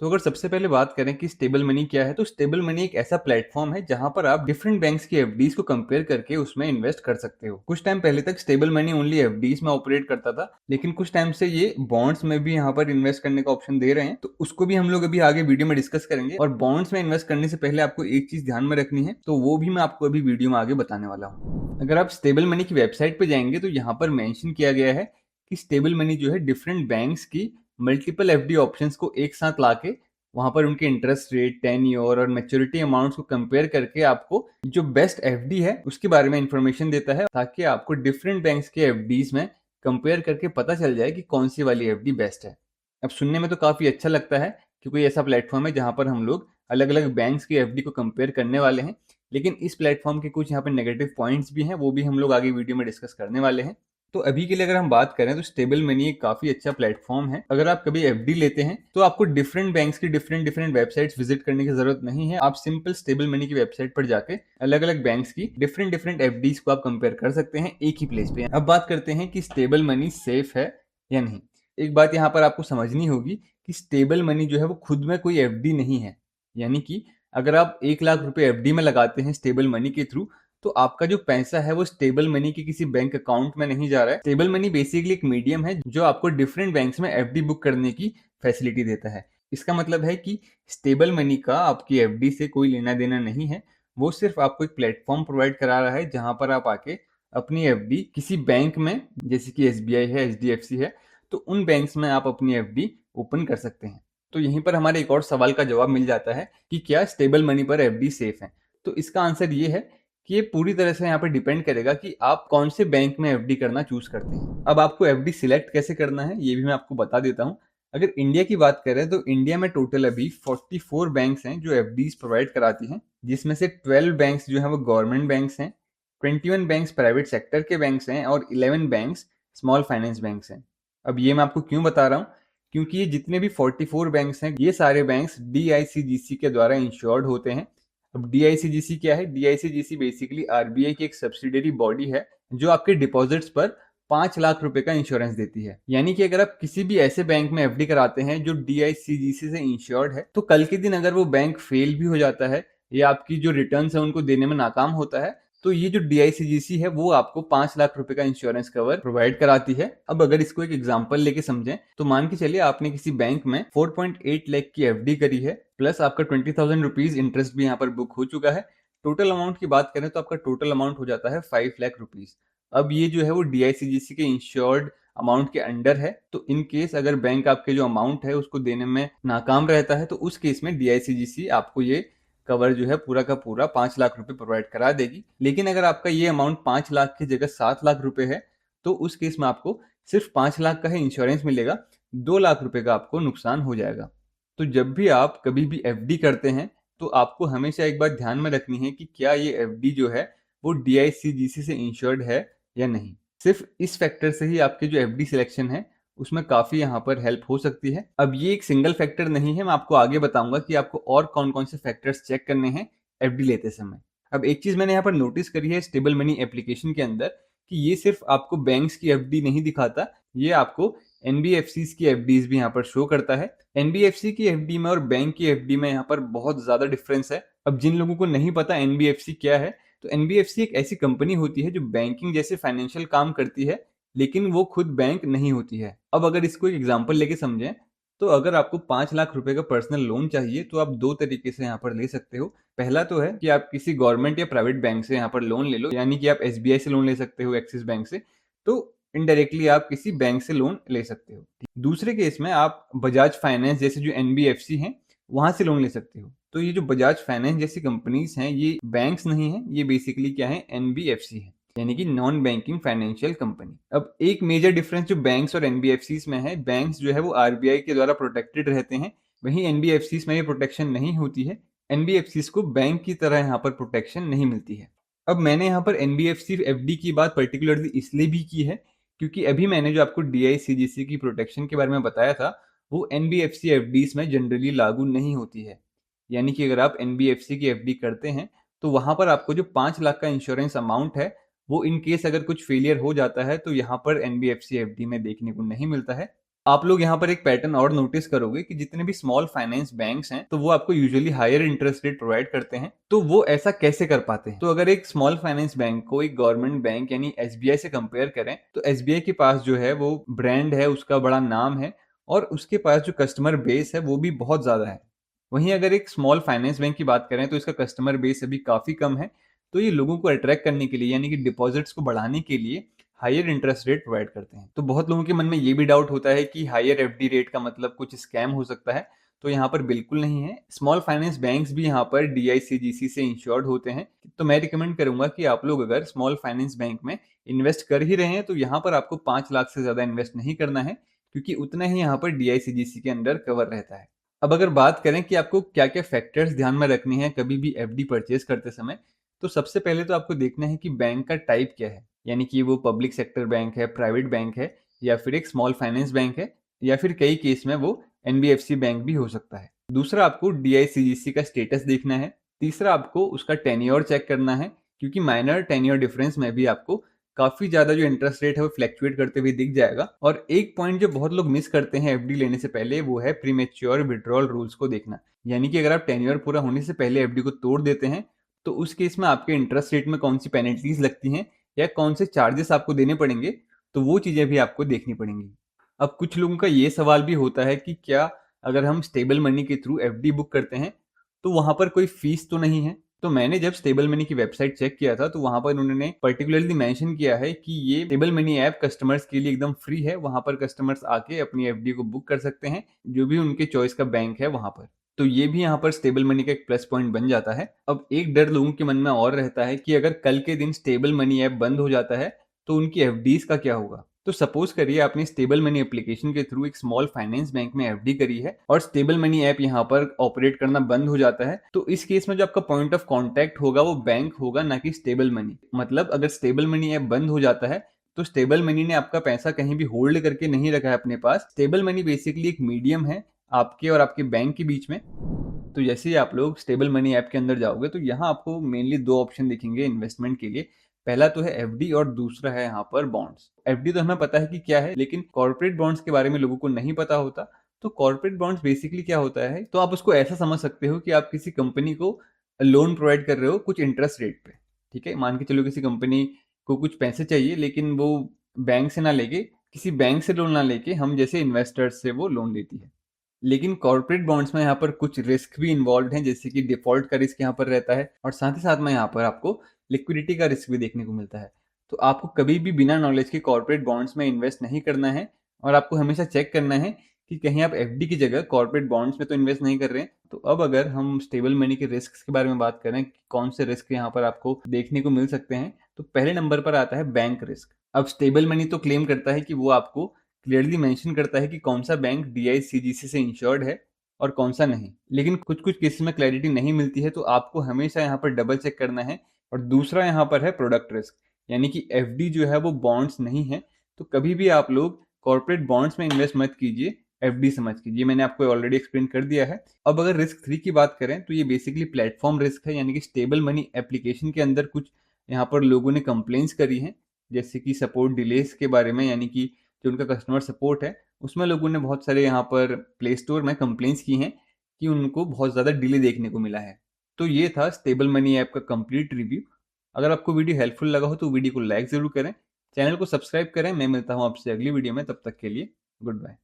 तो अगर सबसे पहले बात करें कि स्टेबल मनी क्या है, तो स्टेबल मनी एक ऐसा प्लेटफॉर्म है जहां पर आप डिफरेंट बैंक्स की एफडीज को कंपेयर करके उसमें इन्वेस्ट कर सकते हो। कुछ टाइम पहले तक स्टेबल मनी ओनली एफडीज में ऑपरेट करता था, लेकिन कुछ टाइम से ये बॉन्ड्स में भी यहाँ पर इन्वेस्ट करने का ऑप्शन दे रहे हैं, तो उसको भी हम लोग अभी आगे वीडियो में डिस्कस करेंगे। और बॉन्ड्स में इन्वेस्ट करने से पहले आपको एक चीज ध्यान में रखनी है, तो वो भी मैं आपको अभी वीडियो में आगे बताने वाला हूँ। अगर आप स्टेबल मनी की वेबसाइट पे जाएंगे तो यहाँ पर मेंशन किया गया है कि स्टेबल मनी जो है डिफरेंट बैंक्स की मल्टीपल एफडी ऑप्शंस को एक साथ लाके वहां पर उनके इंटरेस्ट रेट, 10 ईयर और मैच्योरिटी अमाउंट्स को कंपेयर करके आपको जो बेस्ट एफडी है उसके बारे में इंफॉर्मेशन देता है, ताकि आपको डिफरेंट बैंक्स के एफडीज में कंपेयर करके पता चल जाए कि कौन सी वाली एफडी बेस्ट है। अब सुनने में तो काफी अच्छा लगता है कि कोई ऐसा प्लेटफॉर्म है जहां पर हम लोग अलग अलग बैंक्स की एफडी को कंपेयर करने वाले हैं, लेकिन इस प्लेटफॉर्म के कुछ यहाँ पर नेगेटिव पॉइंट्स भी हैं, वो भी हम लोग आगे वीडियो में डिस्कस करने वाले हैं। तो अभी के लिए अगर हम बात करें तो स्टेबल मनी एक काफी अच्छा प्लेटफॉर्म है। अगर आप कभी एफडी लेते हैं तो आपको डिफरेंट बैंक्स की डिफरेंट डिफरेंट वेबसाइट्स विजिट करने की जरूरत नहीं है। आप सिंपल स्टेबल मनी की वेबसाइट पर जाके अलग अलग बैंक्स की डिफरेंट डिफरेंट एफडीज को आप कंपेयर कर सकते हैं एक ही प्लेस पे। अब बात करते हैं कि स्टेबल मनी सेफ है या नहीं। एक बात यहाँ पर आपको समझनी होगी कि स्टेबल मनी जो है वो खुद में कोई एफडी नहीं है। यानी कि अगर आप 1 लाख रुपए एफडी में लगाते हैं स्टेबल मनी के थ्रू, तो आपका जो पैसा है वो स्टेबल मनी के किसी बैंक अकाउंट में नहीं जा रहा है। स्टेबल मनी बेसिकली एक मीडियम है जो आपको डिफरेंट बैंक्स में एफडी बुक करने की फैसिलिटी देता है। इसका मतलब है कि स्टेबल मनी का आपकी एफडी से कोई लेना देना नहीं है। वो सिर्फ आपको एक प्लेटफॉर्म प्रोवाइड करा रहा है जहां पर आप आके अपनी एफडी किसी बैंक में, जैसे कि एसबीआई है, एचडीएफसी है, तो उन बैंक्स में आप अपनी एफडी ओपन कर सकते हैं। तो यहीं पर हमारे एक और सवाल का जवाब मिल जाता है कि क्या स्टेबल मनी पर एफडी सेफ है। तो इसका आंसर ये है कि ये पूरी तरह से यहाँ पे डिपेंड करेगा कि आप कौन से बैंक में एफडी करना चूज करते हैं। अब आपको एफडी सिलेक्ट कैसे करना है ये भी मैं आपको बता देता हूँ। अगर इंडिया की बात करें तो इंडिया में टोटल अभी 44 बैंक्स हैं जो एफडीज प्रोवाइड कराती हैं, जिसमें से 12 बैंक्स जो है वो गवर्नमेंट बैंक्स हैं, 21 बैंक्स प्राइवेट सेक्टर के बैंक्स हैं और 11 बैंक्स स्मॉल फाइनेंस बैंक्स हैं। अब ये मैं आपको क्यों बता रहा हूँ, क्योंकि ये जितने भी 44 बैंक्स हैं ये सारे बैंक्स डीआईसीजीसी के द्वारा इंश्योर्ड होते हैं। अब डीआईसीजीसी क्या है? डीआईसीजीसी बेसिकली आरबीआई की एक सब्सिडियरी बॉडी है जो आपके डिपॉजिट्स पर 5 लाख रुपए का इंश्योरेंस देती है। यानी कि अगर आप किसी भी ऐसे बैंक में एफडी कराते हैं जो डीआईसीजीसी से इंश्योर्ड है, तो कल के दिन अगर वो बैंक फेल भी हो जाता है या आपकी जो रिटर्न्स है उनको देने में नाकाम होता है, तो ये जो डीआईसीजीसी है वो आपको 5 लाख रुपए का इंश्योरेंस कवर प्रोवाइड कराती है। अब अगर इसको एक एग्जांपल लेके समझें तो मान के चलिए आपने किसी बैंक में 4.8 लाख की एफडी करी है, प्लस आपका 20,000 रुपीज इंटरेस्ट भी यहाँ पर बुक हो चुका है। टोटल अमाउंट की बात करें तो आपका टोटल अमाउंट हो जाता है 5 लाख रुपीज। अब ये जो है वो डीआईसीजीसी के इंश्योर्ड अमाउंट के अंडर है, तो इन केस अगर बैंक आपके जो अमाउंट है उसको देने में नाकाम रहता है, तो उस केस में डीआईसीजीसी आपको ये कवर जो है पूरा का पूरा 5 लाख रुपए प्रोवाइड करा देगी। लेकिन अगर आपका ये अमाउंट 5 लाख की जगह 7 लाख रुपए है, तो उस केस में आपको सिर्फ 5 लाख का ही इंश्योरेंस मिलेगा, 2 लाख रुपए का आपको नुकसान हो जाएगा। तो जब भी आप कभी भी एफडी करते हैं तो आपको हमेशा एक बात ध्यान में रखनी है कि क्या ये एफडी जो है वो डीआईसीजीसी से इंश्योर्ड है या नहीं। सिर्फ इस फैक्टर से ही आपके जो एफडी सिलेक्शन है उसमें काफी यहाँ पर हेल्प हो सकती है। अब ये एक सिंगल फैक्टर नहीं है, मैं आपको आगे बताऊंगा कि आपको और कौन कौन से फैक्टर्स चेक करने हैं एफडी लेते समय। अब एक चीज मैंने यहाँ पर नोटिस करी है स्टेबल मनी एप्लीकेशन के अंदर कि ये सिर्फ आपको बैंक्स की एफडी नहीं दिखाता, ये आपको एनबीएफसीज की एफडीज भी यहाँ पर शो करता है। एनबीएफसी की एफडी में और बैंक की एफडी में यहाँ पर बहुत ज्यादा डिफरेंस है। अब जिन लोगों को नहीं पता एनबीएफसी क्या है, तो एनबीएफसी एक ऐसी कंपनी होती है जो बैंकिंग जैसे फाइनेंशियल काम करती है, लेकिन वो खुद बैंक नहीं होती है। अब अगर इसको एक एग्जांपल लेके समझें, तो अगर आपको 5 लाख रुपए का पर्सनल लोन चाहिए तो आप दो तरीके से यहाँ पर ले सकते हो। पहला तो है कि आप किसी गवर्नमेंट या प्राइवेट बैंक से यहाँ पर लोन ले लो, यानी कि आप एसबीआई से लोन ले सकते हो, एक्सिस बैंक से, तो इनडायरेक्टली आप किसी बैंक से लोन ले सकते हो। दूसरे केस में आप बजाज फाइनेंस जैसे जो एनबीएफसी हैं वहां से लोन ले सकते हो। तो ये जो बजाज फाइनेंस जैसी कंपनीज हैं ये बैंक्स नहीं है, ये बेसिकली क्या है, एनबीएफसी है, यानी कि नॉन बैंकिंग फाइनेंशियल कंपनी। अब एक मेजर डिफरेंस जो बैंक्स और एनबीएफसीज में है, बैंक्स जो है वो आरबीआई के द्वारा प्रोटेक्टेड रहते हैं, वहीं एनबीएफसीज में ये प्रोटेक्शन नहीं होती है। एनबीएफसीज को बैंक की तरह यहाँ पर प्रोटेक्शन नहीं मिलती है। अब मैंने यहाँ पर एनबीएफसी एफडी की बात पर्टिकुलरली इसलिए भी की है क्योंकि अभी मैंने जो आपको डीआईसीजीसी की प्रोटेक्शन के बारे में बताया था वो एनबीएफसी एफडीज में जनरली लागू नहीं होती है। यानी कि अगर आप एनबीएफसी की एफडी करते हैं तो वहां पर आपको जो 5 लाख का इंश्योरेंस अमाउंट है वो इन केस अगर कुछ फेलियर हो जाता है तो यहाँ पर एनबीएफसी एफडी में देखने को नहीं मिलता है। आप लोग यहाँ पर एक पैटर्न और नोटिस करोगे कि जितने भी स्मॉल फाइनेंस बैंक्स हैं तो वो आपको usually higher interest rate provide करते हैं। तो वो ऐसा कैसे कर पाते हैं? तो अगर एक स्मॉल फाइनेंस बैंक को एक गवर्नमेंट बैंक यानी एसबीआई से कंपेयर करें तो एसबीआई के पास जो है वो ब्रांड है, उसका बड़ा नाम है और उसके पास जो कस्टमर बेस है वो भी बहुत ज्यादा है। वहीं अगर एक स्मॉल फाइनेंस बैंक की बात करें तो इसका कस्टमर बेस अभी काफी कम है। तो ये लोगों को अट्रैक्ट करने के लिए यानी कि डिपॉजिट्स को बढ़ाने के लिए हायर इंटरेस्ट रेट प्रोवाइड करते हैं। तो बहुत लोगों के मन में ये भी डाउट होता है कि हायर एफडी रेट का मतलब कुछ स्कैम हो सकता है। तो यहाँ पर बिल्कुल नहीं है। स्मॉल फाइनेंस बैंक्स भी यहाँ पर डीआईसीजीसी से इंश्योर्ड होते हैं। तो मैं रिकमेंड करूंगा कि आप लोग अगर स्मॉल फाइनेंस बैंक में इन्वेस्ट कर ही रहे हैं तो यहाँ पर आपको 5 लाख से ज्यादा इन्वेस्ट नहीं करना है, क्योंकि उतना ही यहाँ पर डीआईसीजीसी के अंडर कवर रहता है। अब अगर बात करें कि आपको क्या क्या फैक्टर्स ध्यान में रखने हैं कभी भी एफडी परचेज करते समय, तो सबसे पहले तो आपको देखना है कि बैंक का टाइप क्या है, यानी कि वो पब्लिक सेक्टर बैंक है, प्राइवेट बैंक है, या फिर एक स्मॉल फाइनेंस बैंक है, या फिर कई केस में वो एनबीएफसी बैंक भी हो सकता है। दूसरा, आपको डीआईसीजीसी का स्टेटस देखना है। तीसरा, आपको उसका टेन्योर चेक करना है, क्योंकि माइनर टेन्योर डिफरेंस में भी आपको काफी ज्यादा जो इंटरेस्ट रेट है वो फ्लैक्चुएट करते हुए दिख जाएगा। और एक पॉइंट जो बहुत लोग मिस करते हैं एफडी लेने से पहले, वो है प्रीमेच्योर विड्रॉल रूल्स को देखना। यानी कि अगर आप टेन्योर पूरा होने से पहले एफडी को तोड़ देते हैं तो उस केस में आपके इंटरेस्ट रेट में कौन सी पेनल्टीज लगती हैं या कौन से चार्जेस आपको देने पड़ेंगे, तो वो चीजें भी आपको देखनी पड़ेंगी। अब कुछ लोगों का ये सवाल भी होता है कि क्या अगर हम स्टेबल मनी के थ्रू एफडी बुक करते हैं तो वहां पर कोई फीस तो नहीं है? तो मैंने जब स्टेबल मनी की वेबसाइट चेक किया था तो वहां पर उन्होंने पर्टिकुलरली मेंशन किया है कि ये स्टेबल मनी ऐप कस्टमर्स के लिए एकदम फ्री है। वहां पर कस्टमर्स आके अपनी एफडी को बुक कर सकते हैं, जो भी उनके चॉइस का बैंक है वहां पर। तो ये भी यहाँ पर स्टेबल मनी का एक प्लस पॉइंट बन जाता है। अब एक डर लोगों के मन में और रहता है कि अगर कल के दिन स्टेबल मनी ऐप बंद हो जाता है तो उनकी एफडीज का क्या होगा? तो सपोज करिए आपने स्टेबल मनी एप्लीकेशन के थ्रू एक स्मॉल फाइनेंस बैंक में एफडी करी है और स्टेबल मनी ऐप यहाँ पर ऑपरेट करना बंद हो जाता है। तो इस केस में जो आपका पॉइंट ऑफ कांटेक्ट होगा वो बैंक होगा, ना कि स्टेबल मनी। मतलब अगर स्टेबल मनी ऐप बंद हो जाता है तो स्टेबल मनी ने आपका पैसा कहीं भी होल्ड करके नहीं रखा है अपने पास। स्टेबल मनी बेसिकली एक मीडियम है आपके और आपके बैंक के बीच में। तो जैसे ही आप लोग स्टेबल मनी ऐप के अंदर जाओगे तो यहाँ आपको मेनली दो ऑप्शन दिखेंगे इन्वेस्टमेंट के लिए। पहला तो है एफडी और दूसरा है यहाँ पर बॉन्ड्स। एफडी तो हमें पता है कि क्या है, लेकिन कॉर्पोरेट बॉन्ड्स के बारे में लोगों को नहीं पता होता। तो कॉर्पोरेट बॉन्ड्स बेसिकली क्या होता है, तो आप उसको ऐसा समझ सकते हो कि आप किसी कंपनी को लोन प्रोवाइड कर रहे हो कुछ इंटरेस्ट रेट पे। ठीक है, मान के चलो किसी कंपनी को कुछ पैसे चाहिए, लेकिन वो बैंक से ना लेके, किसी बैंक से लोन ना लेके हम जैसे इन्वेस्टर्स से वो लोन लेती है। लेकिन कॉर्पोरेट बॉन्ड्स में यहाँ पर कुछ रिस्क भी इन्वॉल्व हैं, जैसे कि डिफॉल्ट का रिस्क यहाँ पर रहता है और साथ ही साथ में यहाँ पर आपको लिक्विडिटी का रिस्क भी देखने को मिलता है। तो आपको कभी भी बिना नॉलेज के कॉर्पोरेट बॉन्ड्स में इन्वेस्ट नहीं करना है और आपको हमेशा चेक करना है कि कहीं आप एफडी की जगह कॉर्पोरेट बॉन्ड्स में तो इन्वेस्ट नहीं कर रहे हैं। तो अब अगर हम स्टेबल मनी के रिस्क के बारे में बात करें कि कौन से रिस्क यहाँ पर आपको देखने को मिल सकते हैं, तो पहले नंबर पर आता है बैंक रिस्क। अब स्टेबल मनी तो क्लेम करता है कि वो आपको क्लियरली मेंशन करता है कि कौन सा बैंक डीआईसीजीसी से इंश्योर्ड है और कौन सा नहीं, लेकिन कुछ कुछ केसेस में क्लैरिटी नहीं मिलती है। तो आपको हमेशा यहाँ पर डबल चेक करना है। और दूसरा यहाँ पर है प्रोडक्ट रिस्क, यानी कि एफडी जो है वो बॉन्ड्स नहीं है। तो कभी भी आप लोग कॉर्पोरेट बॉन्ड्स में इन्वेस्ट मत कीजिए, एफडी समझ कीजिए। मैंने आपको ऑलरेडी एक्सप्लेन कर दिया है। अब अगर रिस्क 3 की बात करें तो ये बेसिकली प्लेटफॉर्म रिस्क है, यानी कि स्टेबल मनी एप्लीकेशन के अंदर कुछ यहाँ पर लोगों ने कंप्लेंट्स करी हैं, जैसे कि सपोर्ट डिलेस के बारे में, यानी कि जो उनका कस्टमर सपोर्ट है उसमें लोगों ने बहुत सारे यहाँ पर प्ले स्टोर में कंप्लेंट्स की हैं कि उनको बहुत ज़्यादा डिले देखने को मिला है। तो ये था स्टेबल मनी ऐप का कंप्लीट रिव्यू। अगर आपको वीडियो हेल्पफुल लगा हो तो वीडियो को लाइक ज़रूर करें, चैनल को सब्सक्राइब करें। मैं मिलता हूँ आपसे अगली वीडियो में, तब तक के लिए गुड बाय।